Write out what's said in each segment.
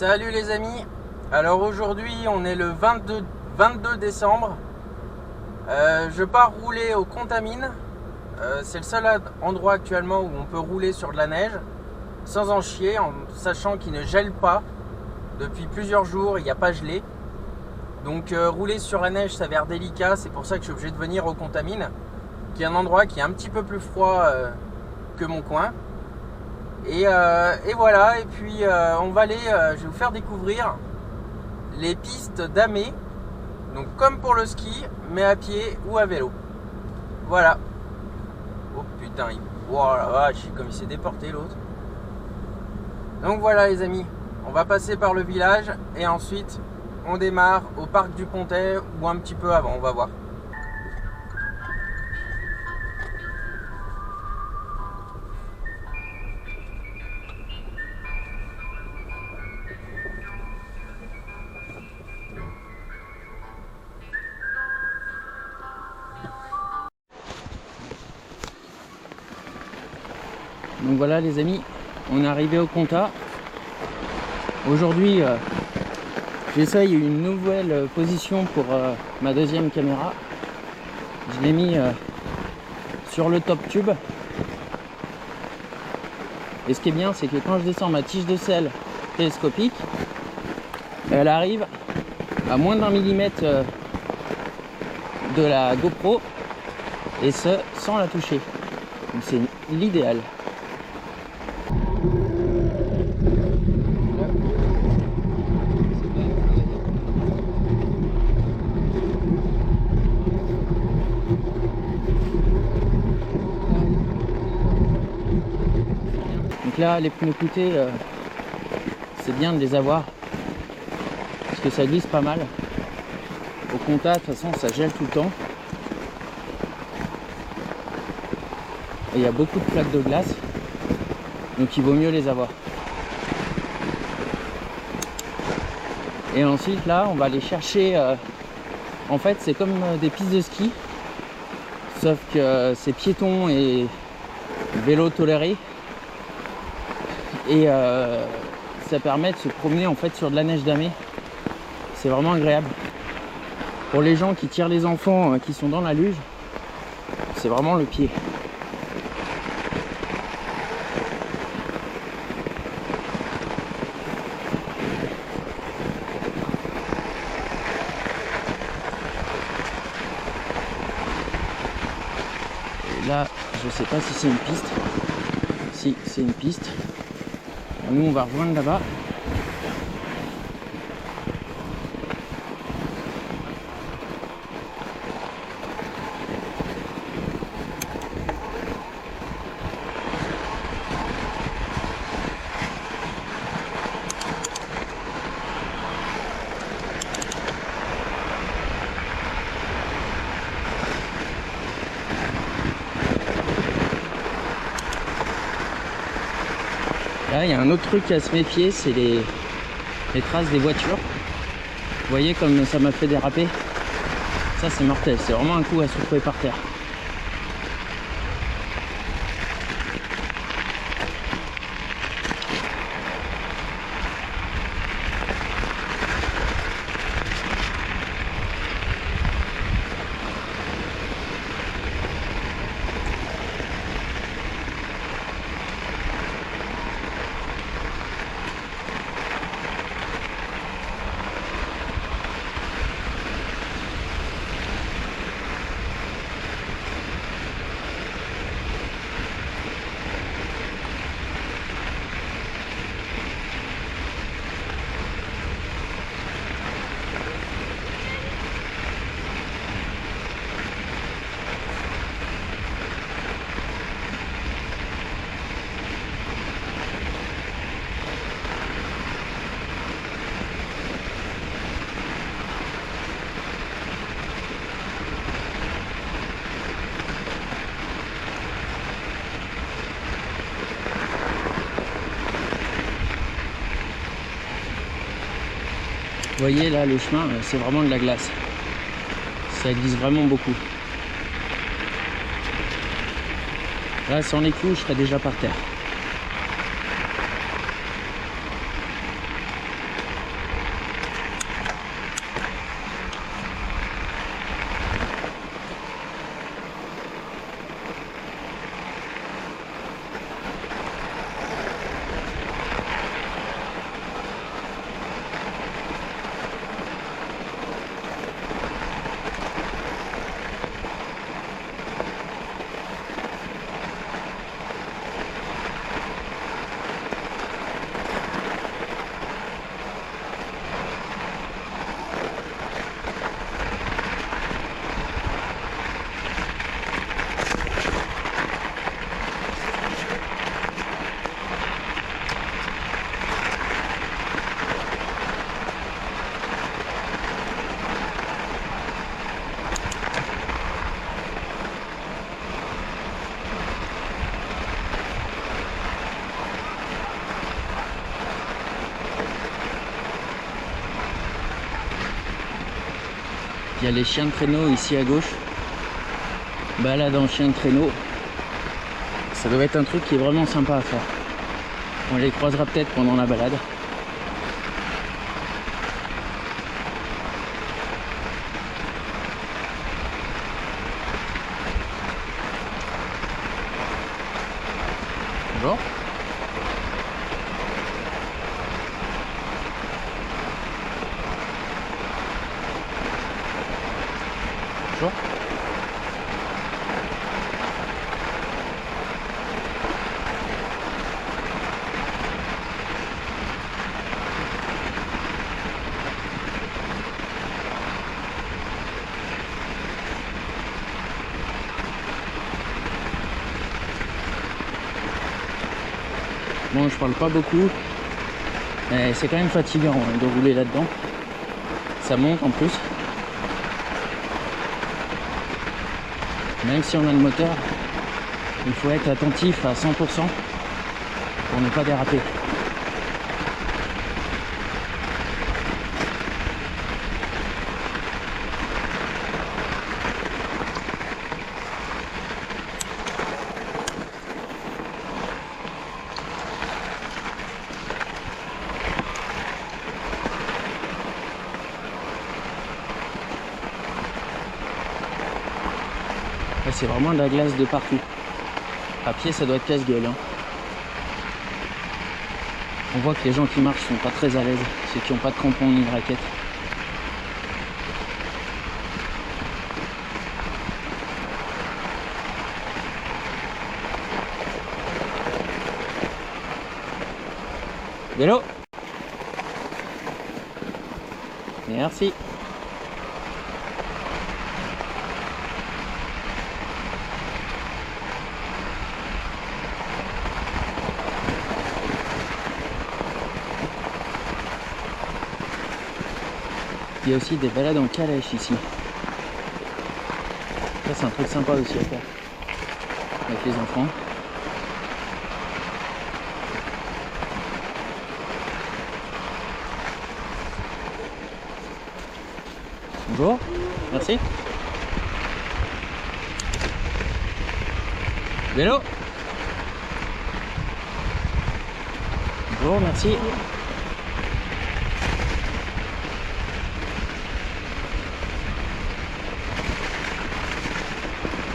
Salut les amis. Alors aujourd'hui on est le 22 décembre. Je pars rouler au Contamine. C'est le seul endroit actuellement où on peut rouler sur de la neige sans en chier, en sachant qu'il ne gèle pas. Depuis plusieurs jours il n'y a pas gelé. Donc rouler sur la neige s'avère délicat. C'est pour ça que je suis obligé de venir au Contamine, qui est un endroit qui est un petit peu plus froid que mon coin. Et voilà, et puis on va aller, je vais vous faire découvrir les pistes d'Amé, donc comme pour le ski, mais à pied ou à vélo. Voilà. Oh putain, oh la vache, comme il s'est déporté l'autre. Donc voilà les amis, on va passer par le village et ensuite on démarre au parc du Pontet ou un petit peu avant, on va voir. Donc voilà les amis, on est arrivé au Contat. Aujourd'hui j'essaye une nouvelle position pour ma deuxième caméra. Je l'ai mis sur le top tube. Et ce qui est bien, c'est que quand je descends ma tige de sel télescopique, elle arrive à moins d'1 millimètre de la GoPro, et ce sans la toucher. Donc c'est l'idéal. Donc là, les pneus cloutés, c'est bien de les avoir parce que ça glisse pas mal. Au Contat, de toute façon, ça gèle tout le temps. Et il y a beaucoup de plaques de glace, donc il vaut mieux les avoir. Et ensuite, là, on va aller chercher. En fait, c'est comme des pistes de ski, sauf que c'est piéton et vélo toléré. Et ça permet de se promener en fait sur de la neige d'Amé. C'est vraiment agréable. Pour les gens qui tirent les enfants qui sont dans la luge, c'est vraiment le pied. Et là, je sais pas si c'est une piste. Si, c'est une piste. Nous, on va rejoindre là-bas. Là, il y a un autre truc à se méfier, c'est les traces des voitures. Vous voyez comme ça m'a fait déraper. Ça, c'est mortel. C'est vraiment un coup à se retrouver par terre. Vous voyez là, le chemin, c'est vraiment de la glace. Ça glisse vraiment beaucoup. Là, sans les clous, je serais déjà par terre. Il y a les chiens de traîneau ici à gauche. Balade en chien de traîneau. Ça doit être un truc qui est vraiment sympa à faire. On les croisera peut-être pendant la balade. Bonjour. Bonjour. Bon, je parle pas beaucoup, mais c'est quand même fatigant de rouler là-dedans. Ça monte en plus. Même si on a le moteur, il faut être attentif à 100% pour ne pas déraper. C'est vraiment de la glace de partout. À pied, ça doit être casse-gueule. Hein. On voit que les gens qui marchent sont pas très à l'aise, ceux qui n'ont pas de crampons ni de raquettes. Vélo. Merci. Il y a aussi des balades en calèche ici. Ça, c'est un truc sympa aussi à faire avec les enfants. Bonjour, merci. Vélo. Bonjour, merci.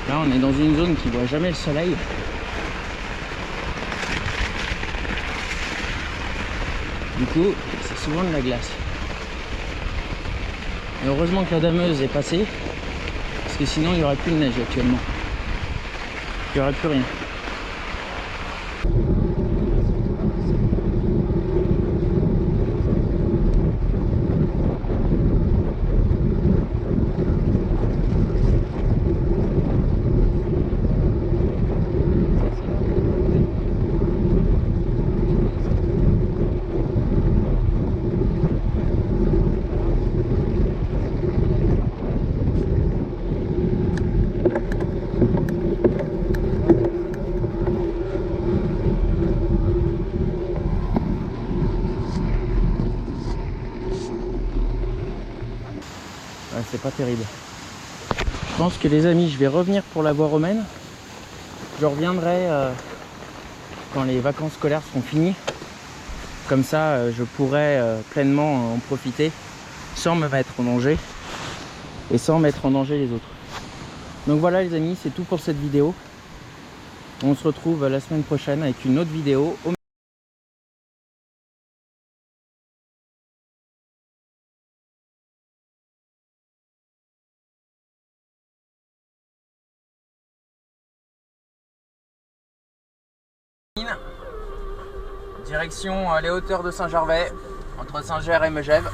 Là, on est dans une zone qui voit jamais le soleil. Du coup, c'est souvent de la glace. Et heureusement que la dameuse est passée, parce que sinon il n'y aurait plus de neige actuellement. Il n'y aurait plus rien. C'est pas terrible. Je pense que les amis, je vais revenir pour la voie romaine. Je reviendrai quand les vacances scolaires seront finies. Comme ça, je pourrai pleinement en profiter sans me mettre en danger et sans mettre en danger les autres. Donc voilà les amis, c'est tout pour cette vidéo. On se retrouve la semaine prochaine avec une autre vidéo. Direction les hauteurs de Saint-Gervais, entre Saint-Ger et Megève.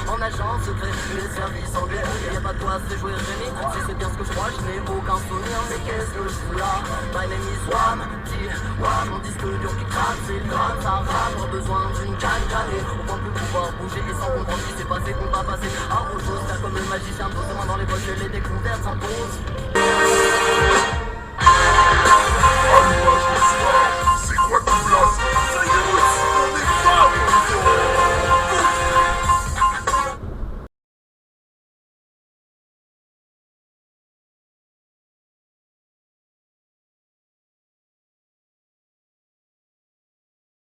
En agent secret, les services anglais. Y'a pas de quoi se jouer Rémi. Si c'est bien ce que je crois, je n'ai aucun souvenir. Mais qu'est-ce que je fous là? My name is Wham, T-Wham. Mon disque dur qui craque, c'est le drame. Ça rame, pas besoin d'une canne canée. On va plus pouvoir bouger et sans comprendre ce qui s'est passé, qu'on va passer à autre chose. Faire comme le magicien, pose les mains dans les poches et les découvertes s'imposent.